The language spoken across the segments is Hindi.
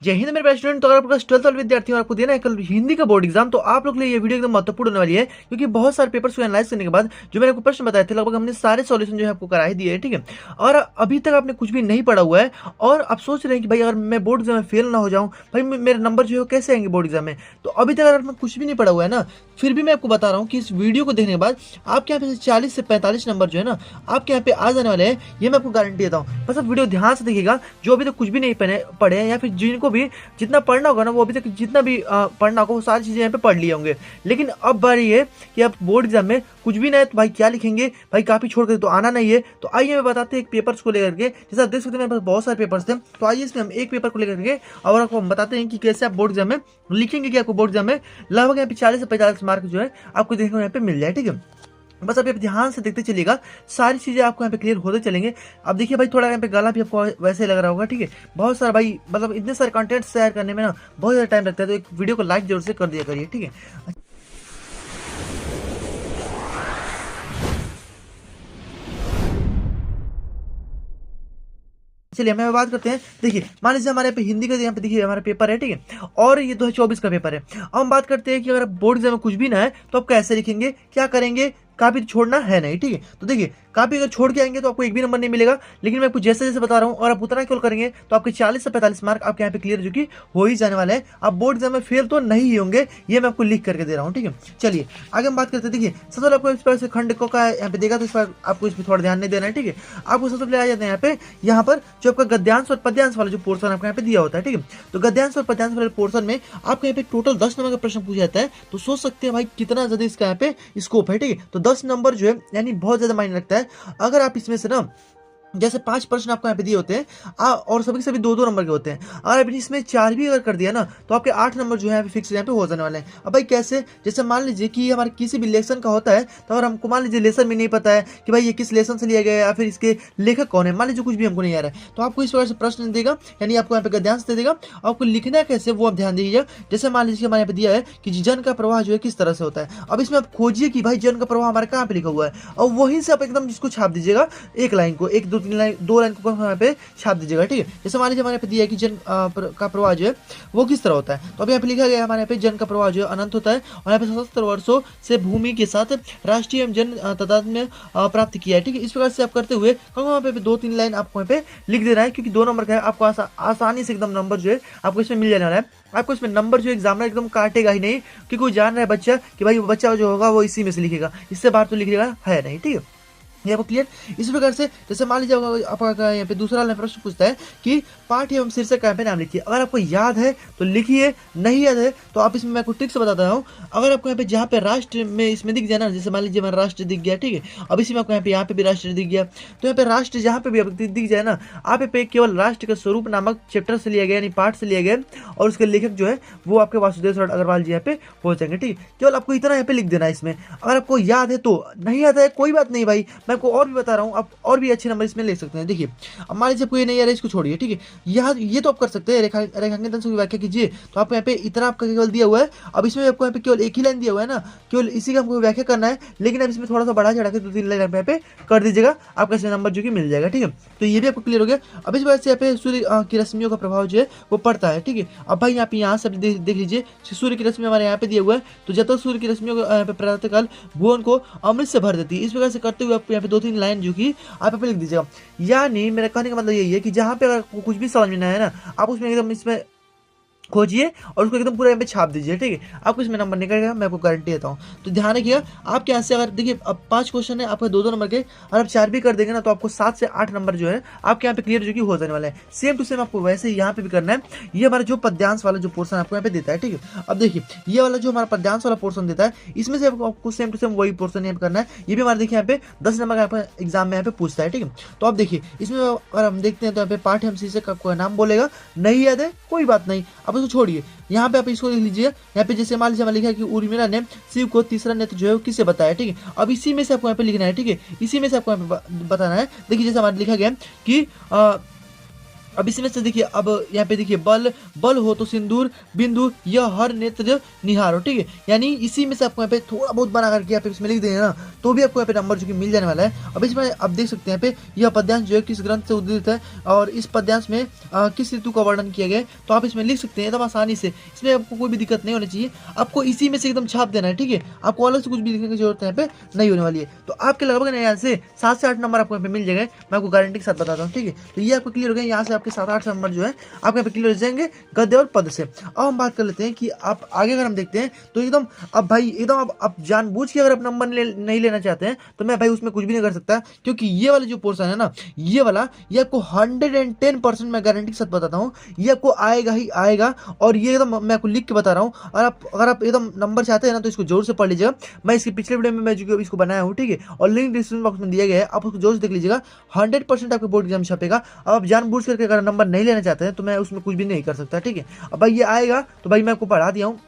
जय हिंद मेरे प्यारे स्टूडेंट। तो अगर आपके पास 12th विद्यार्थी और आपको देना है कल हिंदी का बोर्ड एग्जाम, तो आप लोग के लिए ये वीडियो एकदम महत्वपूर्ण होने वाली है, क्योंकि बहुत सारे पेपर्स को एनालाइज करने के बाद जो मैंने आपको प्रश्न बताए थे, लगभग हमने सारे सॉल्यूशन जो है आपको करा ही दिए है। ठीक है, और अभी तक आपने कुछ भी नहीं पढ़ा हुआ है और आप सोच रहे हैं कि भाई अगर मैं बोर्ड एग्जाम में फेल ना हो जाऊं, भाई मेरे नंबर जो है कैसे आएंगे बोर्ड एग्जाम में। तो अभी तक अगर मैं कुछ भी नहीं पढ़ा हुआ है ना, फिर भी मैं आपको बता रहा हूँ कि इस वीडियो को देखने के बाद आपके यहाँ पे 40 से 45 नंबर जो है ना आपके यहाँ पे आ जाने वाले हैं, ये मैं आपको गारंटी देता हूँ। बस आप वीडियो ध्यान से देखिएगा। जो अभी तक कुछ भी नहीं पढ़े हैं, या फिर जिनको भी जितना पढ़ना होगा ना, वो अभी तक जितना भी पढ़ना होगा वो सारी चीजें यहाँ पे पढ़ लिए होंगे। लेकिन अब बारी है कि आप बोर्ड एग्जाम में कुछ भी ना है तो भाई क्या लिखेंगे, भाई काफी छोड़ कर तो आना नहीं है। तो आइए मैं बताते हैं एक पेपर्स को लेकर के। जैसे आप देख सकते हैं मेरे पास बहुत सारे पेपर्स थे, तो आइए इसमें हम एक पेपर को लेकर के और आपको हम बताते हैं कि कैसे आप बोर्ड एग्जाम में लिखेंगे कि आपको बोर्ड एग्जाम में लगभग यहाँ पे 40 से 45 मार्क जो है आपको देखने को यहाँ पे मिल जाए। ठीक है, बस अभी आप ध्यान से देखते चलिएगा, सारी चीजें आपको यहाँ पे क्लियर होते चलेंगे। अब देखिए भाई, थोड़ा यहाँ पे गला भी आपको वैसे ही लग रहा होगा। ठीक है, बहुत सारा भाई मतलब इतने सारे कंटेंट शेयर करने में ना बहुत ज़्यादा टाइम लगता है, तो एक वीडियो को लाइक जरूर से कर दिया करिए। ठीक है, चलिए हमें बात करते हैं। देखिए मान लीजिए हमारे यहाँ पे हिंदी का यहाँ पे देखिए हमारा पेपर है। ठीक है, और ये 2024 का पेपर है। अब हम बात करते हैं कि अगर बोर्ड एग्जाम में कुछ भी ना है तो आप कैसे लिखेंगे, क्या करेंगे। काफी छोड़ना है नहीं। ठीक है, तो देखिए काफी अगर छोड़ के आएंगे तो आपको एक भी नंबर नहीं मिलेगा। लेकिन मैं आपको जैसे जैसे बता रहा हूँ और आप उतना केवल करेंगे तो आपके 40 से 45 मार्क आपके यहाँ पे क्लियर जो कि हो ही जाने वाले हैं। आप बोर्ड एग्जाम में फेल तो नहीं ही होंगे, ये मैं आपको लिख करके दे रहा हूँ। ठीक है, चलिए आगे हम बात करते हैं। देखिए सबसे पहले आपको इस पर से खंडकों का यहाँ पे देगा, तो इस पर आपको इस पर थोड़ा ध्यान नहीं देना है। ठीक है, आपको सबसे पहले आ जाते हैं यहाँ पर जो आपका गद्यांश और पद्यांश वाला जो पोर्सन आपको यहाँ पे दिया होता है। ठीक है, तो गद्यांश और पद्यांश वाले पोर्सन में आपको यहाँ पे टोटल 10 नंबर का प्रश्न पूछा जाता है। तो सोच सकते हैं भाई कितना ज्यादा इसका यहाँ पे स्कोप है। ठीक है, तो 10 नंबर जो है यानी बहुत ज्यादा मायने रखता है। अगर आप इसमें से ना जैसे 5 प्रश्न आपको यहाँ पे दिए होते हैं और सभी के सभी 2-2 नंबर के होते हैं, और अभी इसमें 4 भी अगर कर दिया ना तो आपके 8 नंबर जो है फिक्स यहाँ पे हो जाने वाले हैं। अब भाई कैसे, जैसे मान लीजिए कि हमारे किसी भी लेसन का होता है, तो अगर हमको मान लीजिए लेसन भी नहीं पता है कि भाई ये किस लेसन से लिया गया है या फिर इसके लेखक कौन है, मान लीजिए कुछ भी हमको नहीं आ रहा है, तो आपको इस प्रकार से प्रश्न देगा, यानी आपको यहाँ पे गद्यांश दे देगा। आपको लिखना है कैसे वो आप ध्यान दीजिए। जैसे मान लीजिए हमारे यहाँ पे दिया है कि जन का प्रवाह जो है किस तरह से होता है। अब इसमें आप खोजिए कि भाई जन का प्रवाह हमारे कहाँ पे लिखा हुआ है, और वहीं से आप एकदम इसको छाप दीजिएगा। एक लाइन को, एक दो तीन लाइन, 2 लाइन को यहाँ पे छाप दीजिएगा। ठीक है, जैसे मान लीजिए हमारे पे दिया है कि जन का प्रवाह जो है वो किस तरह होता है, तो अभी यहाँ पे लिखा गया है हमारे यहाँ पे जन का प्रवाह जो है अनंत होता है, और यहाँ पे 77 वर्षों से भूमि के साथ राष्ट्रीय एवं जन तादाद में प्राप्त किया है। ठीक है, इस प्रकार से आप करते हुए वहाँ पे 2-3 लाइन आपको यहाँ पे लिख देना है, क्योंकि 2 नंबर का है। आपको आसानी से एकदम नंबर जो है आपको इसमें मिल जाने वाला है। आपको इसमें नंबर जो एग्जामिनर एकदम काटेगा ही नहीं, क्योंकि वो जान रहा है बच्चा कि भाई वो बच्चा जो होगा वो इसी में से लिखेगा, इससे बाहर तो लिखेगा है नहीं। ठीक है, ये आपको क्लियर। इस प्रकार से जैसे मान लीजिए आपका यहाँ पे दूसरा प्रश्न पूछता है कि पाठ एवं शीर्षक का यहाँ पे नाम लिखिए। अगर आपको याद है तो लिखिए, नहीं याद है तो आप इसमें मैं कुछ ट्रिक्स बताता हूँ। अगर आपको यहाँ पे जहाँ पे राष्ट्र में इसमें दिख जाए ना, जैसे मान लीजिए हमारा राष्ट्र दिख गया। ठीक है, अब इसी में आपको यहाँ पे भी राष्ट्र दिख गया, तो यहाँ पे राष्ट्र जहाँ पे भी दिख जाए ना, आप यहाँ पे केवल राष्ट्र का स्वरूप नामक चैप्टर से लिया गया, यानी पाठ से लिया गया, और उसके लेखक जो है वो आपके वासुदेव अग्रवाल जी यहाँ पे पहुंच जाएंगे। ठीक है, केवल आपको इतना यहाँ पे लिख देना है इसमें। अगर आपको याद है तो, नहीं याद है कोई बात नहीं भाई, मैं आपको और भी बता रहा हूँ, आप और भी अच्छे नंबर इसमें ले सकते हैं। देखिए अब मान लीजिए आपको ये नहीं आ रहा है, इसको छोड़िए। ठीक है, ये तो आप कर सकते हैं, रेखांकन से व्याख्या कीजिए। तो आपको यहाँ पे इतना आपका केवल दिया हुआ है। अब इसमें आपको यहाँ पे केवल एक ही लाइन दिया हुआ है ना, केवल इसी का हमको व्याख्या करना है। लेकिन अब इसमें थोड़ा सा बढ़ा चढ़ा के 2-3 लाइन यहाँ पे कर दीजिएगा, आपका इसमें नंबर जो कि मिल जाएगा। ठीक है, तो ये भी आपको क्लियर हो गया। अब इस वजह से यहाँ पे सूर्य की रश्मियों का प्रभाव जो है वो पड़ता है। ठीक है, अब भाई यहाँ से देख लीजिए, सूर्य की रश्मि हमारे यहाँ पे दिया हुआ है, तो जब तक सूर्य की रश्मियों को यहाँ पे प्रातःकाल भुवन को अमृत से भर देती है। इस प्रकार से करते हुए आपको यहाँ पे 2-3 लाइन जो कि आप यहाँ पे लिख दीजिएगा। यानी मेरा कहने का मतलब यही है कि जहाँ पे अगर कुछ भी समझ में ना है ना, आप उसमें एकदम इसमें खोजिए और उसको एकदम पूरा यहाँ पे छाप दीजिए। ठीक है, आपको इसमें नंबर निकलेगा, मैं आपको गारंटी देता हूँ। तो ध्यान रखिएगा, आपके यहाँ से अगर देखिए अब 5 क्वेश्चन है आपके 2-2 नंबर के, और आप 4 भी कर देंगे ना तो आपको 7 से 8 नंबर जो है आपके यहाँ पे क्लियर जो कि हो जाने वाला है। सेम टू सेम आपको वैसे ही यहाँ पे भी करना है। ये हमारा जो पद्यांश वाला जो पोर्सन आपको यहाँ पे देता है। ठीक है, अब देखिए ये वाला जो हमारा पद्यांश वाला पोर्सन देता है, इसमें से आपको सेम टू सेम वही पोर्सन यहाँ पे करना है। ये भी हमारे देखिए यहाँ पे 10 नंबर का एग्जाम में यहाँ पे पूछता है। ठीक है, तो आप देखिए इसमें अगर हम देखते हैं तो यहाँ पे पाठ एवं शीर्षक का नाम बोलेगा, नहीं याद है कोई बात नहीं, अब उसको छोड़िए। यहाँ पे आप इसको लिख लीजिए। यहाँ पे जैसे मान लीजिए लिखा है कि उर्मिला ने शिव को तीसरा नेत्र जो है वो किसे बताया। ठीक है, अब इसी में से आपको यहाँ पे लिखना है। ठीक है, इसी में से आपको यहाँ पे बताना है। देखिए जैसे हमारे लिखा गया कि अब इसमें से देखिए, अब यहाँ पे देखिए, बल बल हो तो सिंदूर बिंदु यह हर नेत्र निहारो, ठीक है। यानी इसी में से आपको यहाँ पे थोड़ा बहुत बना करके यहाँ पे इसमें लिख देंगे ना, तो भी आपको यहाँ पे नंबर जो कि मिल जाने वाला है। अब इसमें आप देख सकते हैं यहाँ पे यह पद्यांश जो है किस ग्रंथ से उद्धृत है और इस पद्यांश में किस ऋतु का वर्णन किया गया है, तो आप इसमें लिख सकते हैं एकदम आसानी से। इसमें आपको कोई भी दिक्कत नहीं होनी चाहिए, आपको इसी में से एकदम छाप देना है, ठीक है। आपको अलग से कुछ भी लिखने की जरूरत यहाँ पे नहीं होने वाली है। तो आपके लगभग ना यहाँ से 7 से 8 नंबर आपको यहाँ पे मिल जाएगा, मैं आपको गारंटी के साथ बताता हूँ, ठीक है। तो ये आपको क्लियर हो गया, यहाँ से आपके 7-8 नंबर जो है आपको यहाँ पे क्लियर हो जाएंगे गद्य और पद से। अब हम बात कर लेते हैं कि आप आगे अगर हम देखते हैं तो एकदम, अब भाई एकदम अब जानबूझ के अगर आप नंबर नहीं लेना चाहते हैं तो मैं भाई उसमें कुछ भी नहीं कर सकता, क्योंकि ये वाला जो पोर्शन है ना, ये वाला, ये आपको 110% मैं गारंटी के साथ बताता हूँ, ये आपको आएगा ही आएगा। और ये एकदम मैं आपको लिख के बता रहा हूँ, और अगर आप एकदम नंबर चाहते हैं ना तो इसको जोर से पढ़ लीजिएगा। मैं इसके पिछले वीडियो में मैं जो इसको बनाया हूँ, ठीक है, और लिंक डिस्क्रिप्शन बॉक्स में दिया गया है, आप उसको जोर से देख लीजिएगा। 100% आपके बोर्ड एग्जाम छपेगा। अब आप जानबूझ करके अगर नंबर नहीं लेना चाहते हैं तो मैं उसमें कुछ भी नहीं कर सकता, ठीक है। अब भाई ये आएगा तो भाई मैं आपको पढ़ा दिया हूँ,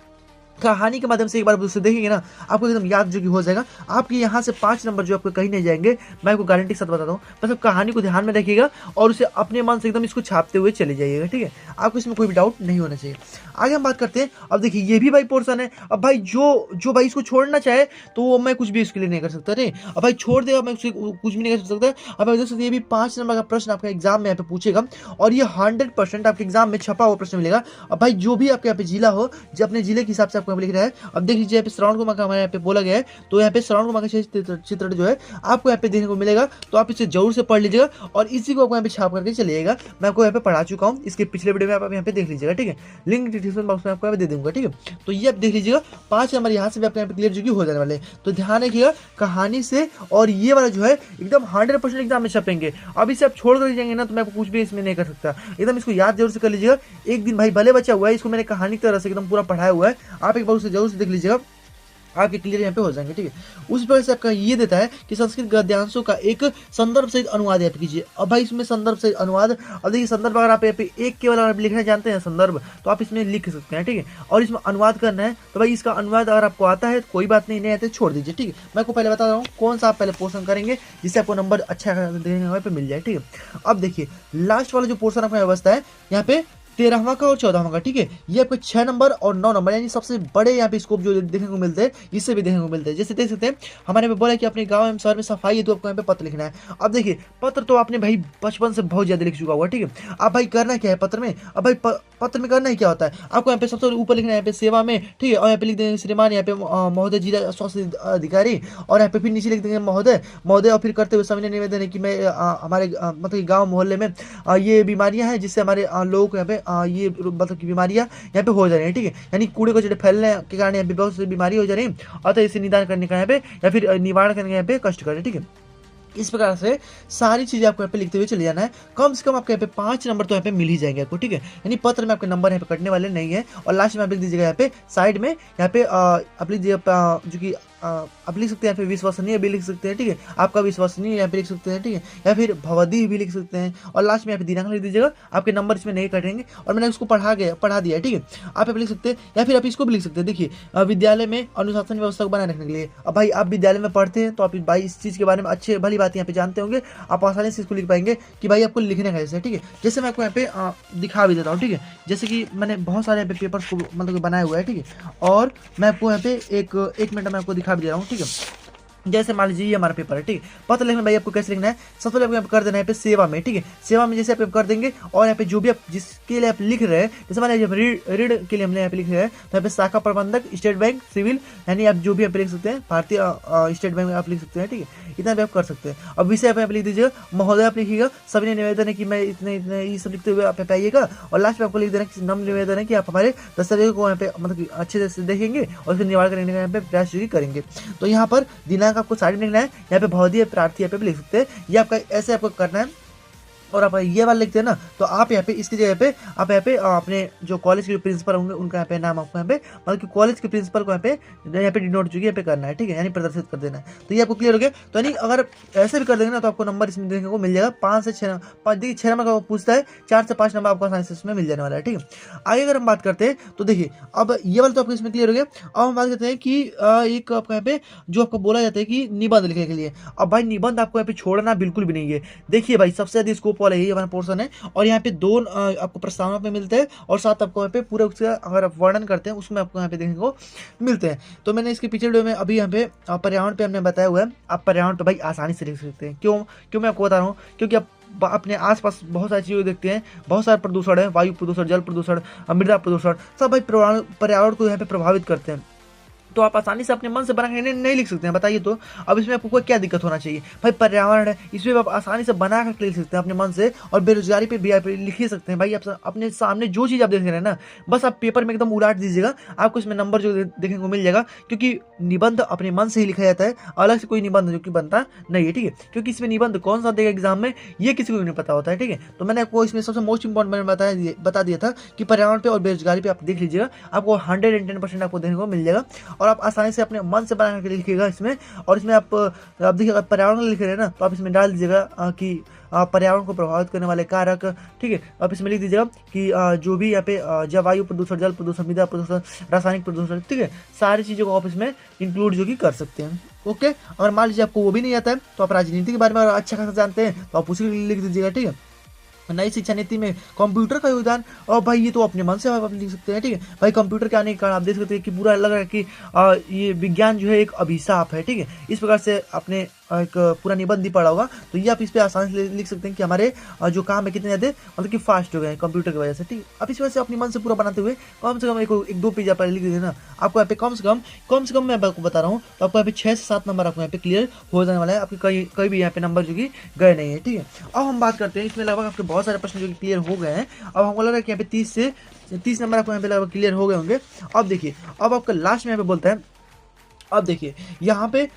कहानी के माध्यम से एक बार उससे देखेंगे ना, आपको एकदम याद जो कि हो जाएगा। आपके यहाँ से 5 नंबर जो आपको कहीं नहीं जाएंगे, मैं आपको गारंटी के साथ बताता हूँ। बस आप कहानी को ध्यान में रखिएगा और उसे अपने मन से एकदम इसको छापते हुए चले जाइएगा, ठीक है। आपको इसमें कोई भी डाउट नहीं होना चाहिए। आगे हम बात करते हैं। अब देखिए, ये भी भाई पोर्सन है। अब भाई जो भाई इसको छोड़ना चाहे तो वो मैं कुछ भी इसके लिए नहीं कर सकता रे। अब भाई छोड़ देगा, मैं उससे कुछ भी नहीं कर सकता। अब देख सकते, ये भी 5 नंबर का प्रश्न आपका एग्जाम में यहाँ पे पूछेगा और ये 100% आपके एग्जाम में छपा हुआ प्रश्न मिलेगा। अब भाई जो भी आपके यहाँ पे जिला हो, जो अपने जिले के हिसाब से आपको लिख रहा है। अब देख लीजिए, यहाँ पे श्रवण कुमार का हमारे यहाँ पे बोला गया है, तो यहाँ पे श्रवण कुमार का चित्र जो है आपको यहाँ पे देखने को मिलेगा, तो आप इसे जरूर से पढ़ लीजिएगा और इसी को आपको यहाँ पे छाप करके चलिएगा। मैं आपको यहाँ पे पढ़ा चुका हूँ, इसके पिछले वीडियो में आप यहाँ पे देख लीजिएगा, ठीक है। लिंक डिस्क्रिप्शन बॉक्स में आपको यहाँ पे दे दूंगा, ठीक है। तो ये आप देख लीजिएगा, 5 नंबर यहाँ से भी आपके यहाँ पे क्लियर जो कि हो जाने वाले। तो ध्यान रखिएगा कहानी से, और ये वाला जो है एकदम 100% एग्जाम में छपेंगे। अब इसे आप छोड़ कर जाएंगे ना तो मैं आपको कुछ भी इसमें नहीं कर सकता। एकदम इसको याद जरूर से कर लीजिएगा। एक दिन भाई भले बचा हुआ है, इसको मैंने कहानी की तरह से एकदम पूरा पढ़ाया हुआ है, आप एक बार उसे जरूर से देख लीजिएगा, आपके क्लियर यहाँ पे हो जाएंगे, ठीक है। उस प्रकार से आपका ये देता है कि संस्कृत गद्यांशों का एक संदर्भ सहित अनुवाद यहाँ पे कीजिए। अब भाई इसमें संदर्भ सहित अनुवाद, अब देखिए संदर्भ अगर आप यहाँ पे एक केवल अगर लिखना जानते हैं संदर्भ, तो आप इसमें लिख सकते हैं, ठीक है। और इसमें अनुवाद करना है तो भाई इसका अनुवाद अगर आपको आता है तो कोई बात नहीं आता है छोड़ दीजिए, ठीक है। मैं आपको पहले बता रहा हूँ कौन सा आप पहले पोर्शन करेंगे जिससे आपको नंबर अच्छा देखने पे मिल जाए, ठीक है। अब देखिए, लास्ट वाला जो पोर्शन आपका व्यवस्था है यहाँ पे 13वां का और 14वां का, ठीक है। ये आपको 6 नंबर और 9 नंबर, यानी सबसे बड़े यहाँ पे स्कोप जो देखने को मिलते हैं, इससे भी देखने को मिलते हैं। जैसे देख सकते हैं, हमारे पे बोला है कि अपने गांव एवं शहर में सफाई है, तो आपको यहाँ पे पत्र लिखना है। अब देखिए, पत्र तो आपने भाई बचपन से बहुत ज्यादा लिख चुका हुआ, ठीक है। अब भाई करना क्या है पत्र में, अब भाई पत्र में करना ही क्या होता है, आपको यहाँ पे सबसे ऊपर लिखना है यहाँ पे सेवा में, ठीक है। और यहाँ पे लिख देंगे श्रीमान यहाँ पे महोदय जिला स्वास्थ्य अधिकारी, और यहाँ पे फिर नीचे लिख देंगे महोदय महोदय, और फिर करते हुए समय निवेदन है कि मैं हमारे मतलब गाँव मोहल्ले में ये बीमारियां हैं जिससे हमारे लोगों को यहाँ पे ये मतलब की बीमारियां यहाँ पे हो जा रही है, ठीक है। यानी कूड़े को फैलने के कारण यहाँ पे बहुत सी बीमारी हो जा रही है, अतः इसे निदान करने का यहाँ पे या फिर निवारण करने का यहाँ पे कष्ट करें, ठीक है। इस प्रकार से सारी चीजें आपको यहाँ पे लिखते हुए चले जाना है। कम से कम आपको यहाँ पे 5 नंबर तो यहाँ पे मिल ही जाएंगे आपको, ठीक है। यानी पत्र में आपके नंबर यहाँ पे कटने वाले नहीं है। और लास्ट में आप लिख दीजिएगा यहाँ पे साइड में, यहाँ पे आप लिख दीजिएगा जो कि आप लिख सकते हैं यहाँ पे विश्वसनीय भी लिख सकते हैं, ठीक है। आपका विश्वसनीय यहाँ पे लिख सकते हैं, ठीक है, या फिर भवदी भी लिख सकते हैं। और लास्ट में यहाँ पे दिनांक लिख दीजिएगा, आपके नंबर इसमें नहीं कटेंगे। और मैंने उसको पढ़ा दिया है, ठीक है। आप यहाँ पे लिख सकते हैं, या फिर आप इसको भी लिख सकते हैं। देखिए, विद्यालय में अनुशासन व्यवस्था को बनाए रखने के लिए, अब भाई आप विद्यालय में पढ़ते हैं तो आप भाई इस चीज़ के बारे में अच्छे भली बात यहाँ पे जानते होंगे, आप आसानी से इसको लिख पाएंगे कि भाई आपको लिखने का जैसे, ठीक है। जैसे मैं आपको यहाँ पे दिखा भी देता हूँ, ठीक है। जैसे कि मैंने बहुत सारे यहाँ पे पेपर्स को मतलब बनाया हुआ है, ठीक है। और मैं आपको यहाँ पे एक मिनट में आपको दिखा भी दे रहा हूँ, ठीक है। जैसे मान लीजिए ये हमारा पेपर है, ठीक है। पत्र लिखना भाई आपको कैसे लिखना है, सबसे पहले आपको यहाँ पे कर देना है यहाँ पे सेवा में, ठीक है। सेवा में जैसे आप कर देंगे, और यहाँ पे जो भी आप जिसके लिए आप लिख रहे हैं, जैसे मान लीजिए ऋण के लिए हमने यहाँ पे लिख रहे हैं, तो यहाँ पे शाखा प्रबंधक स्टेट बैंक सिविल, यानी आप जो भी यहाँ पे लिख सकते हैं भारतीय स्टेट बैंक में आप लिख सकते हैं, ठीक है। इतना भी आप कर सकते हैं। अब विषय आप यहाँ पे लिख दीजिएगा, महोदय आप लिखिएगा, सभी ने निवेदन है कि मैं इतने इतने ये सब लिखते हुए आप पे आइएगा। और लास्ट में आपको लिख देना कि नम्र निवेदन है कि आप हमारे दस्तावेजों को यहाँ पे मतलब अच्छे से देखेंगे और फिर निवारण करने का यहाँ पे प्रयास करेंगे। तो यहाँ पर दिनांक आपको साइड में लिखना है, यहाँ पे भवदीय प्रार्थी यहाँ पे भी लिख सकते हैं। ये आपका ऐसे आपको करना है। और आप ये वाला लिखते हैं ना, तो आप यहाँ पे इसकी जगह पे आप यहाँ पे अपने जो कॉलेज के प्रिंसिपल होंगे उनका यहाँ पे नाम आपको यहाँ पे मतलब कि कॉलेज के प्रिंसिपल को यहाँ पे डिनोट जो यहाँ पे करना है, ठीक है, यानी प्रदर्शित कर देना है। तो ये आपको क्लियर हो गया। तो यानी अगर ऐसे भी कर देंगे ना तो आपको नंबर इसमें देखने को मिल जाएगा 5 से 6 देखिए 6 नंबर का पूछता है, 4 से 5 नंबर आपको आसानी से इसमें मिल जाने वाला है, ठीक है। आगे अगर हम बात करते हैं तो देखिए, अब ये वाला तो आपको इसमें क्लियर हो गया। अब हम बात करते हैं कि एक आपको यहाँ पे जो आपको बोला जाता है कि निबंध लिखने के लिए। अब भाई निबंध आपको यहाँ पे छोड़ना बिल्कुल भी नहीं है। देखिए भाई, सबसे ज्यादा स्कोप स्कोप वाला यही हमारा पोर्सन है। और यहाँ पे 2 आपको प्रस्तावना पे मिलते हैं और 7 आपको यहाँ पे पूरा उसका अगर आप वर्णन करते हैं उसमें आपको यहाँ पे देखने को मिलते हैं। तो मैंने इसके पिछले वीडियो में अभी यहाँ पे पर्यावरण पे हमने बताया हुआ है, आप पर्यावरण पे भाई आसानी से लिख सकते हैं। क्यों मैं आपको बता रहा हूँ, क्योंकि आप अपने आसपास बहुत सारी चीज़ें देखते हैं, बहुत सारे प्रदूषण है, वायु प्रदूषण, जल प्रदूषण, मृदा प्रदूषण, सब भाई पर्यावरण को यहाँ पे प्रभावित करते हैं। तो आप आसानी से अपने मन से बना कर नहीं लिख सकते हैं, बताइए तो अब इसमें आपको क्या दिक्कत होना चाहिए। भाई पर्यावरण है, इसमें आप आसानी से बना कर लिख सकते हैं अपने मन से। और बेरोजगारी पे भी आप लिख ही सकते हैं भाई, आप अपने सामने जो चीज़ आप देख रहे हैं ना, बस आप पेपर में एकदम उलाट दीजिएगा, आपको इसमें नंबर जो देखने को मिल जाएगा। क्योंकि निबंध अपने मन से ही लिखा जाता है, अलग से कोई निबंध जो कि बनता नहीं है, ठीक है। क्योंकि इसमें निबंध कौन सा देगा एग्जाम में, ये किसी को नहीं पता होता है, ठीक है। तो मैंने आपको इसमें सबसे मोस्ट इंपॉर्टेंट मैंने बता दिया था कि पर्यावरण पे और बेरोजगारी पे आप देख लीजिएगा, आपको 110% आपको देखने को मिल जाएगा। और आप आसानी से अपने मन से बना करके लिखिएगा इसमें। और इसमें आप देखिएगा पर्यावरण लिख रहे हैं ना, तो आप इसमें डाल दीजिएगा कि पर्यावरण को प्रभावित करने वाले कारक, ठीक है। आप इसमें लिख दीजिएगा कि जो भी यहाँ पे जलवायु प्रदूषण, जल प्रदूषण, मृदा प्रदूषण, रासायनिक प्रदूषण, ठीक है, सारी चीज़ों को आप इसमें इंक्लूड जो कि कर सकते हैं। ओके, अगर मान लीजिए आपको वो भी नहीं आता है, तो आप राजनीति के बारे में अच्छा खासा जानते हैं, तो आप उसी लिख दीजिएगा, ठीक है। नई शिक्षा नीति में कंप्यूटर का योगदान, और भाई ये तो अपने मन से आप लिख सकते हैं, ठीक है। भाई कंप्यूटर के आने के कारण आप देख सकते हैं कि पूरा लग रहा है कि ये विज्ञान जो है एक अभिशाप है, ठीक है। इस प्रकार से आपने एक पूरा निबंध ही पढ़ा होगा, तो ये आप इस पर आसानी से लिख सकते हैं कि हमारे जो काम है कितने ज़्यादा मतलब कि फास्ट हो गए हैं कंप्यूटर की वजह से, ठीक है। आप इस वजह से अपने मन से पूरा बनाते हुए कम से कम एक 2 पेज आप लिख दीजिए ना, आपको यहाँ पे कम से कम मैं आपको बता रहा हूँ, तो आपको यहाँ पे 6 से 7 नंबर आपको यहाँ पे क्लियर हो जाने वाला है। आपके कई भी यहाँ पे नंबर जो कि गए नहीं है, ठीक है। अब हम बात करते हैं, इसमें लगभग आपके बहुत सारे प्रश्न जो कि क्लियर हो गए हैं। अब हमको लग रहा है कि यहाँ पे 30 नंबर आपको यहाँ पे लगभग क्लियर हो गए होंगे। अब देखिए, अब आपका लास्ट में यहाँ पे बोलता है, अब देखिए यहाँ पे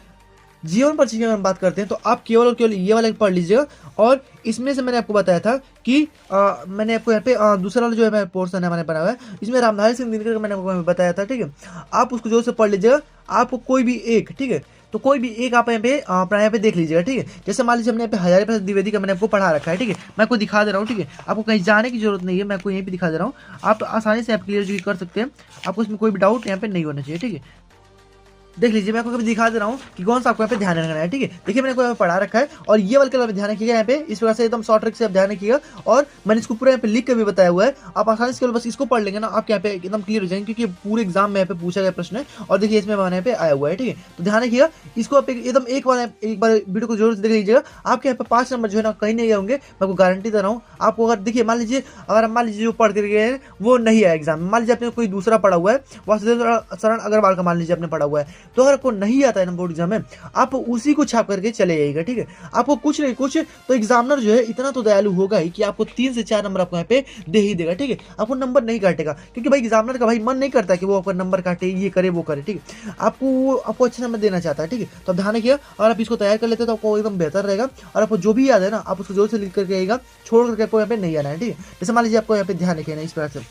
जीवन परिचय की अगर हम बात करते हैं, तो आप केवल और केवल ये वाला पढ़ लीजिएगा। और इसमें से मैंने आपको बताया था कि मैंने आपको यहाँ पे दूसरा वाला जो है पोर्सन है हमारे बना हुआ है, इसमें रामधारी सिंह दिनकर का मैंने आपको बताया था, ठीक है। आप उसको जोर से पढ़ लीजिएगा, आपको कोई भी एक, ठीक है, तो कोई भी एक आप यहाँ पे अपना यहाँ पे देख लीजिएगा, ठीक है। जैसे मान लीजिए हमने यहाँ पे हजारी प्रसाद द्विवेदी का मैंने आपको पढ़ा रखा है, ठीक है। मैं आपको दिखा दे रहा हूँ, ठीक है, आपको कहीं जाने की जरूरत नहीं है, मैं आपको यहीं पे दिखा दे रहा हूँ, आप आसानी से आप क्लियर जो कर सकते हैं, आपको इसमें कोई भी डाउट यहाँ पे नहीं होना चाहिए, ठीक है। देख लीजिए, मैं आपको कभी दिखा दे रहा हूँ कि कौन सा आपको यहाँ पे ध्यान रखना है, ठीक है। देखिए मैंने आपको पढ़ा रखा है, और ये वाला कलर ध्यान रखिएगा यहाँ पे, इस प्रकार से एकदम शॉर्ट ट्रिक से आप ध्यान रखिएगा। और मैंने इसको पूरा यहाँ पे लिख के भी बताया हुआ है, आप आसानी से बस इसको पढ़ लेंगे ना, आप यहाँ पे एकदम क्लियर हो जाएंगे, क्योंकि पूरे एग्जाम में यहाँ पे पूछा गया प्रश्न है। और देखिए इसमें यहाँ पे आया हुआ है, ठीक है। तो ध्यान रखिएगा इसको, आप एकदम एक बार वीडियो को जरूर देख लीजिएगा। आपके यहाँ पे 5 नंबर जो है ना कहीं नहीं गए होंगे, मैं आपको गारंटी दे रहा हूँ। आपको अगर देखिए मान लीजिए जो पढ़ के गए हैं वो नहीं है एग्जाम में, मान लीजिए आपने कोई दूसरा पढ़ा हुआ है, वासुदेव शरण अग्रवाल का मान लीजिए आपने पढ़ा हुआ है, तो अगर आपको नहीं आता है बोर्ड एग्जाम में, आप उसी को छाप करके चले जाइएगा, ठीक है। आपको कुछ नहीं कुछ तो एग्जामिनर जो है इतना तो दयालु होगा ही कि आपको 3 से 4 नंबर आपको यहाँ पे दे ही देगा, ठीक है। आपको नंबर नहीं काटेगा, क्योंकि भाई एग्जामिनर का भाई मन नहीं करता कि वो आपका नंबर काटे, ये करे वो करे, ठीक है। आपको अच्छा नंबर देना चाहता है, ठीक है। तो आप ध्यान रखिएगा, अगर आप इसको तैयार कर लेते हैं तो आपको एकदम बेहतर रहेगा। और आपको जो भी याद है ना, आप उसको जोर से लिख करके आएगा, छोड़ करके आपको यहाँ पे नहीं आना है, ठीक है। जैसे मान लीजिए आपको यहाँ पे ध्यान रखिए ना इस प्रकार से।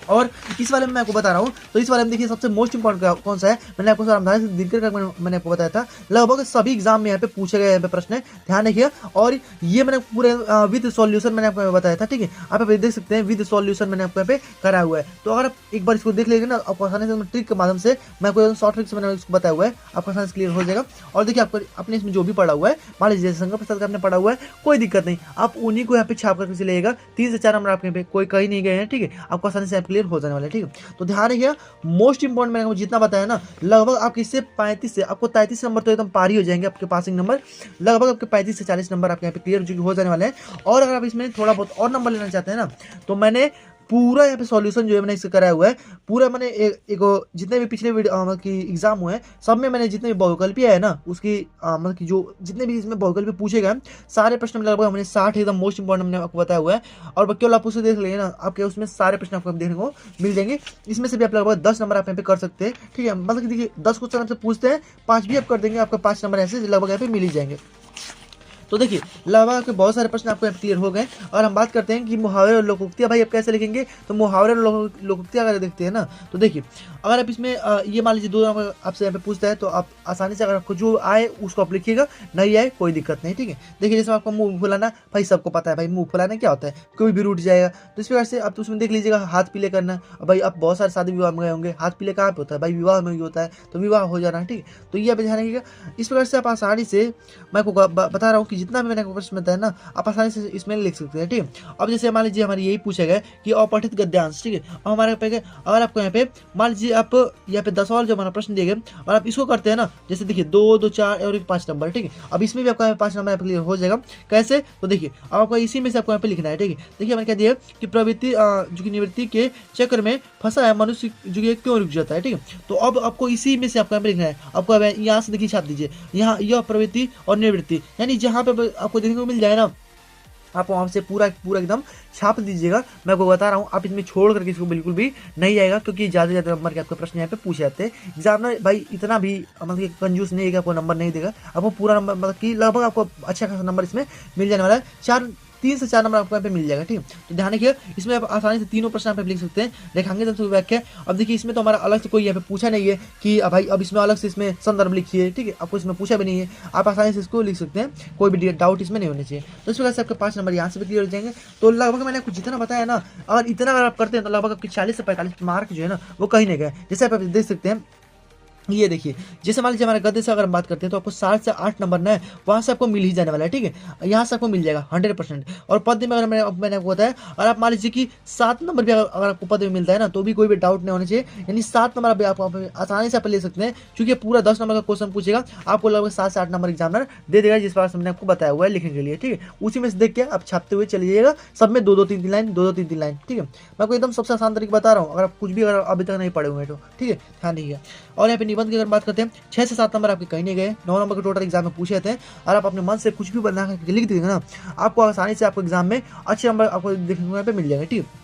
और इस वाले में मैं आपको बता रहा हूँ, तो इस वाले में देखिए सबसे मोस्ट इंपॉर्टेंट कौन सा है, मैंने आपको रामधारी सिंह दिनकर का मैंने आपको बताया था। लगभग सभी एग्जाम में यहाँ पे पूछे गए यहाँ पे प्रश्न है, ध्यान रखिए। और ये मैंने पूरे विद सॉल्यूशन मैंने आपको बताया था, ठीक है। आप देख सकते हैं विद सॉल्यूशन मैंने आपको यहाँ पे कराया हुआ है। तो अगर आप एक बार इसको देख लेंगे ना, आपको आसानी से ट्रिक के माध्यम से मैं आपको शॉर्ट ट्रिक से मैंने इसको बताया हुआ है, आपको आसानी से क्लियर हो जाएगा। और देखिए आपको अपने इसमें जो भी पढ़ा हुआ है, मान लीजिए शंकर प्रसाद का आपने पढ़ा हुआ है, कोई दिक्कत नहीं, आप उन्हीं को यहाँ पे छाप करके चलेगा। 3 से 4 नंबर आपके यहाँ पे कोई कहीं नहीं गए हैं, ठीक है। आपको आसानी से क्लियर हो जाने वाले, ठीक है। तो ध्यान रखिए, मोस्ट इंपॉर्टेंट मैंने आपको जितना बताया ना, लगभग आपके इससे 35 से आपको 33 नंबर तो एकदम पार ही हो जाएंगे आपके पासिंग नंबर। लगभग आपके 35 से 40 नंबर आपके यहाँ पे क्लियर हो जाने वाले हैं। और अगर आप इसमें थोड़ा बहुत और नंबर लेना चाहते हैं ना, तो मैंने पूरा यहाँ पे सॉल्यूशन जो है मैंने इसका कराया हुआ है। पूरा मैंने एक जितने भी पिछले मतलब कि एग्जाम हुए हैं, सब में मैंने जितने भी बहुकल्पियाँ है ना, उसकी मतलब कि जो जितने भी इसमें बहुकल्पी पूछे गए सारे प्रश्न में लगभग हमने 60 एकदम मोस्ट इंपॉर्टेंट मैंने आपको बताया हुआ है। और केवल आप उसे देख लेंगे ना, आपके उसमें सारे प्रश्न आपको देखने को मिल जाएंगे। इसमें से भी आप लगभग 10 नंबर आप यहाँ पे कर सकते हैं, ठीक है। मतलब कि देखिए 10 क्वेश्चन आपसे पूछते हैं, 5 भी आप कर देंगे, आपका 5 नंबर ऐसे लगभग यहाँ पे मिल ही जाएंगे। तो देखिए लगभग के बहुत सारे प्रश्न आपको क्लियर हो गए। और हम बात करते हैं कि मुहावरे और लोकोक्तियाँ भाई आप कैसे लिखेंगे। तो मुहावरे और लोकोक्तियाँ अगर देखते हैं ना, तो देखिए अगर आप इसमें ये मान लीजिए 2 नंबर आपसे यहाँ पे पूछता है, तो आप आसानी से अगर आपको जो आए उसको आप लिखिएगा, नहीं आए कोई दिक्कत नहीं, ठीक है। देखिए जैसे आपको मुंह फुलाना, भाई सबको पता है भाई मुंह फुलाना क्या होता है, कोई भी रूठ जाएगा। तो इस प्रकार से आप तो उसमें देख लीजिएगा हाथ पीले करना। भाई आप बहुत सारे शादी विवाह में गए होंगे, हाथ पीले कहाँ पे होता है, भाई विवाह में ही होता है, तो विवाह हो जाना, ठीक है। तो ये आप ध्यान रखिएगा। इस प्रकार से आप आसानी से मैं आपको बता रहा हूँ कि जितना भी मैंने आपको प्रश्न बताया ना, आप आसानी से इसमें लिख सकते हैं, ठीक है। अब जैसे मान लीजिए हमारे यही पूछा गया कि अपठित गद्यांश, ठीक है। अब हमारे पे अगर आपको यहाँ पे मान लीजिए आप यहाँ पे 10 और जो हमारा प्रश्न दिए गए और आप इसको करते हैं ना, जैसे देखिए 2, 2, 4 और 5 नंबर, ठीक है। अब इसमें भी आपका 5 नंबर आपके लिए हो जाएगा। कैसे? तो देखिए अब आपको इसी में से आपको यहाँ पे लिखना है, ठीक है। देखिए मैंने क्या दिया कि प्रवृत्ति जो कि निवृत्ति के चक्र में फंसा है मनुष्य जो कि क्यों रुक जाता है, ठीक है। तो अब आपको इसी में से आपको यहाँ पे लिखना है। आपको अब यहाँ से देखिए छाप दीजिए, यहाँ यह प्रवृत्ति और निवृत्ति, यानी जहाँ पे आपको देखने को मिल जाए ना, आप वहाँ से पूरा पूरा एकदम छाप दीजिएगा। मैं आपको बता रहा हूँ, आप इसमें छोड़ करके इसको बिल्कुल भी नहीं आएगा, क्योंकि ज़्यादा से ज़्यादा नंबर के आपके प्रश्न यहाँ पे पूछे जाते हैं। एग्जामिनर भाई इतना भी मतलब कि कंजूस नहीं है कि आपको नंबर नहीं देगा, आपको पूरा नंबर मतलब कि लगभग आपको अच्छा खासा नंबर इसमें मिल जाने वाला है। 3 से 4 नंबर आपको यहाँ पे मिल जाएगा, ठीक है। तो ध्यान रखिए, इसमें आप आसानी से तीनों प्रश्न आप लिख सकते हैं, रेखांकित व्याख्या। अब देखिए इसमें तो हमारा अलग से कोई यहाँ पे पूछा नहीं है कि भाई अब इसमें अलग से इसमें संदर्भ लिखिए, ठीक है। आपको इसमें पूछा भी नहीं है, आप आसानी से इसको लिख सकते हैं, कोई भी डाउट इसमें नहीं होने चाहिए। तो इस प्रकार से आपके 5 नंबर यहाँ से भी क्लियर हो जाएंगे। तो लगभग मैंने आपको जितना बताया ना, अगर इतना अगर आप करते हैं तो लगभग आपके 40 से 45 मार्क जो है ना वो कहीं नहीं गए। जैसे आप देख सकते हैं, ये देखिए जैसे मान लीजिए हमारे गद्य से अगर हम बात करते हैं तो आपको 7 से 8 नंबर ना है वहाँ से आपको मिल ही जाने वाला है, ठीक है। यहाँ से आपको मिल जाएगा 100%। और पद्य में अगर मैंने आपको बताया, और आप मान लीजिए कि 7 नंबर भी अगर आपको पद्य में मिलता है ना, तो भी कोई भी डाउट नहीं होना चाहिए, यानी 7 नंबर भी आपको आसानी से आप ले सकते हैं, क्योंकि पूरा 10 नंबर का क्वेश्चन पूछेगा, आपको लगभग 7 से 8 नंबर एग्जामिनर दे देगा, जिस बार से मैंने आपको बताया हुआ है लिखने के लिए, ठीक है। उसी में से देख के आप छापते हुए चले जाइएगा, सब में 2-2, 3-3 लाइन, 2-2, 3-3 लाइन, ठीक है। मैं आपको एकदम सबसे आसान तरीके बता रहा हूँ, अगर आप कुछ भी अगर अभी तक नहीं पढ़े हुए तो, ठीक है, ध्यान दीजिए। और यहाँ पे निबंध की अगर बात करते हैं, 6 से 7 नंबर आपके कहीं नहीं गए, 9 नंबर के टोटल एग्जाम में पूछे थे, और आप अपने मन से कुछ भी बना करके लिख देंगे ना, आपको आसानी से आपको एग्जाम में अच्छे नंबर आपको देखने को यहाँ पे मिल जाएंगे, ठीक है।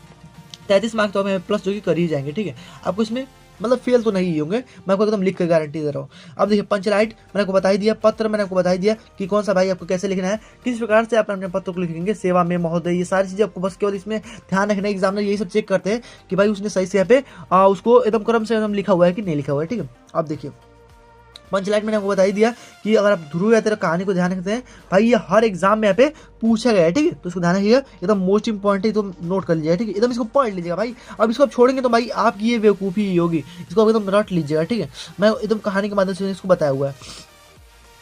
33 मार्क्स तो हमें प्लस जो कि कर ही जाएंगे, ठीक है। आपको इसमें मतलब फेल तो नहीं ही होंगे, मैं आपको एकदम लिख कर गारंटी दे रहा हूँ। अब देखिए पंचलाइट मैंने आपको बता ही दिया, पत्र मैंने आपको बता ही दिया कि कौन सा भाई आपको कैसे लिखना है, किस प्रकार से आप अपने पत्र को लिखेंगे, सेवा में महोदय, ये सारी चीज़ें आपको बस केवल इसमें ध्यान रखना है। एग्जामिनर यही सब चेक करते हैं कि भाई उसने सही से यहाँ पे उसको एकदम क्रम से एकदम लिखा हुआ है कि नहीं लिखा हुआ है, ठीक है। अब देखिए पंचलाइट मैंने आपको बता ही दिया कि अगर आप ध्रुव या तेरा कहानी को ध्यान रखते हैं भाई, ये हर एग्जाम में यहाँ पे पूछा गया है, ठीक है। तो इसको ध्यान रखिएगा, एकदम मोस्ट इंपॉर्टेंट है, तो नोट कर लीजिएगा, ठीक है। एकदम इसको पढ़ लीजिएगा भाई। अब इसको आप छोड़ेंगे तो भाई आपकी ये बेवकूफ़ी ही होगी, इसको एकदम रट लीजिएगा, ठीक है। मैं एकदम कहानी के माध्यम से इसको बताया हुआ है।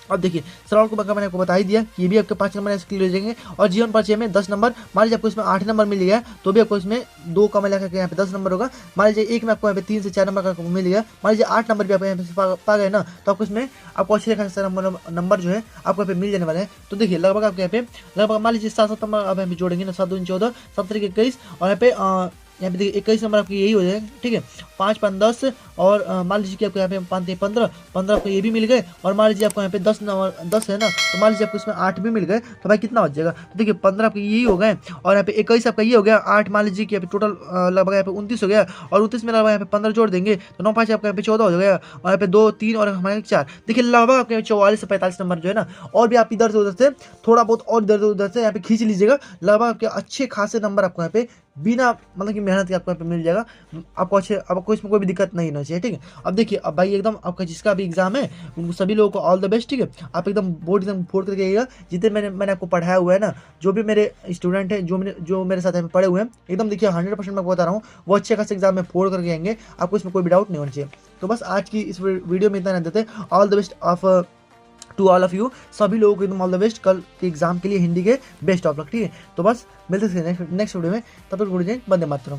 अब देखिए सवाल को मैंने आपको बता ही दिया कि ये भी आपके 5 नंबर क्लियर हो जाएंगे। और जीवन परिचय में 10 नंबर, मान लीजिए आपको इसमें 8 नंबर मिल गया तो भी आपको इसमें 2 का मिला करके यहाँ पे 10 नंबर होगा। मान लीजिए एक में आपको यहाँ पे 3 से 4 नंबर का मिल गया, मान लीजिए 8 नंबर भी आपको यहाँ पे पा गए ना, तो आपको इसमें आपको अच्छे खासा नंबर जो है आपको यहाँ पे मिल जाने वाला है। तो देखिए लगभग आपके यहाँ पे लगभग मान लीजिए 7 नंबर आप यहाँ पे जोड़ेंगे ना, 7 दूनी 14, 7 तरीके 21, और यहाँ पे देखिए 21 नंबर आपकी यही हो जाएगा, ठीक है। 5 5 10, और मान लीजिए कि आपको यहाँ पे 5 15 15 आपको ये भी मिल गए, और मान लीजिए आपको यहाँ पे 10 नंबर 10 है ना, तो मान लीजिए आपको इसमें 8 भी मिल गए, तो भाई कितना हो जाएगा। तो देखिए 15 आपके यही हो गए, और यहाँ पे 21 आपका ये हो गया, 8 मान लीजिए कि यहाँ पे टोटल लगभग यहाँ पे 29 हो गया, और 29 में लगभग यहाँ पे 15 जोड़ देंगे तो 9 5 आपका यहाँ पे 14 हो गया, और यहाँ पे 2 3 और हमारे 4। देखिए लगभग आपके 44 से 45 नंबर जो है ना, और भी आप इधर से उधर से थोड़ा बहुत और इधर से उधर से यहाँ पे खींच लीजिएगा, लगभग आपके अच्छे खासे नंबर आपको यहाँ पे बिना मतलब कि मेहनत के आपको यहाँ पे मिल जाएगा। आपको इसमें कोई भी दिक्कत नहीं होना चाहिए, ठीक है। अब देखिए अब भाई एकदम आपका जिसका भी एग्जाम है उनको सभी लोगों को ऑल द बेस्ट, ठीक है। आप एकदम बोर्ड एकदम फोड़ करके आइएगा, जितने मैंने आपको पढ़ाया हुआ है ना, जो भी मेरे स्टूडेंट हैं जो मेरे साथ में पढ़े हुए हैं, एकदम देखिए 100% मैं बता रहा हूँ वो अच्छे खासे एग्जाम में फोड़ करके आएंगे, आपको इसमें कोई भी डाउट नहीं होना चाहिए। तो बस आज की इस वीडियो में इतना नहीं देते। All the best to all of you, सभी लोगों को एकदम ऑल द बेस्ट कल के एग्जाम के लिए, हिंदी के बेस्ट ऑफ लक, ठीक है। तो बस मिलते हैं नेक्स्ट वीडियो में, तब तक गुड जय, वंदे मातरम।